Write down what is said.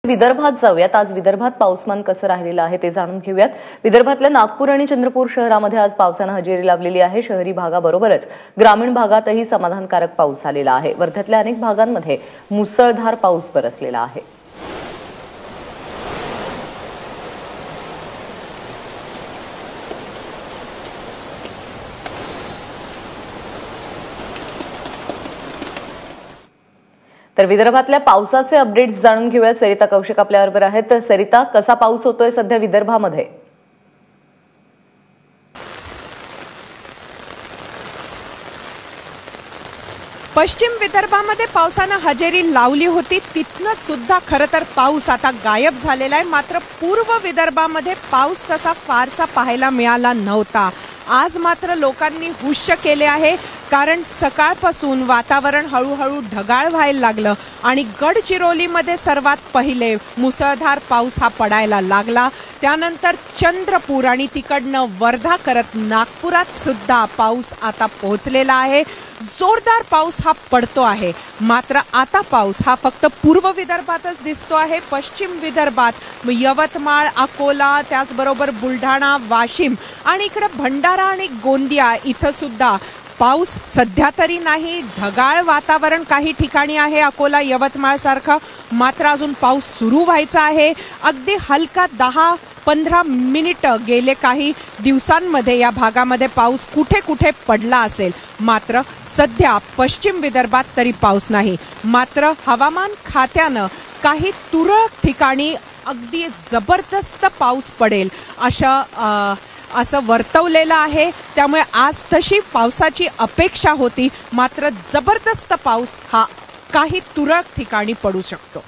विदर्भात जाऊयात। आज विदर्भात पाऊसमान कसं राहिलेलं आहे ते जाणून घेऊयात। विदर्भातल्या नागपूर आणि चंद्रपूर शहरामध्ये आज पावसानं हजेरी लावलेली आहे। शहरी भागाबरोबरच ग्रामीण भागातही समाधानकारक पाऊस झालेला आहे। वर्ध्यातल्या अनेक भागांमध्ये मुसळधार पाऊस बरसलेला आहे। तर विदर्भातल्या पावसाचे अपडेट्स जाणून घेऊयात। सरिता कौशिक आपल्याबरोबर आहेत। तर सरिता, कसा पाऊस होतोय सध्या विदर्भामध्ये? पश्चिम विदर्भामध्ये पावसानं हजेरी लावली होती, तिथनं सुद्धा खरं तर पाऊस आता गायब झालेला आहे। मात्र पूर्व विदर्भामध्ये पाऊस तसा फारसा पाहायला मिळाला नव्हता। आज मात्र लोकांनी हुश्य केले आहे, कारण सकाळपासून वातावरण हळूहळू ढगाळ व्हायला लागलं आणि गडचिरोलीमध्ये सर्वात पहिले मुसळधार पाऊस हा पडायला लागला। त्यानंतर चंद्रपूर आणि तिकडनं वर्धा करत नागपुरात सुद्धा पाऊस आता पोहोचलेला आहे। जोरदार पाऊस हा पडतो आहे। मात्र आता पाऊस हा फक्त पूर्व विदर्भातच दिसतो आहे। पश्चिम विदर्भात यवतमाळ, अकोला, त्याचबरोबर बुलढाणा, वाशिम आणि इकडे भंडारा आणि गोंदिया इथं सुद्धा पाऊस सध्या तरी नाही। ढगाळ वातावरण काही ठिकाणी आहे, अकोला, यवतमाळ सारखं। मात्र अजून पाऊस सुरू व्हायचा आहे। अगदी हलका 10-15 मिनिटं गेले काही दिवसांमध्ये या भागामध्ये पाऊस कुठे कुठे पडला असेल। मात्र सध्या पश्चिम विदर्भात तरी पाऊस नाही। मात्र हवामान खात्यानं काही तुरळक ठिकाणी अगदी जबरदस्त पाऊस पडेल असं वर्तवलेलं आहे। त्यामुळे आज तशी पावसाची अपेक्षा होती, मात्र जबरदस्त पाऊस हा काही तुरळक ठिकाणी पडू शकतो।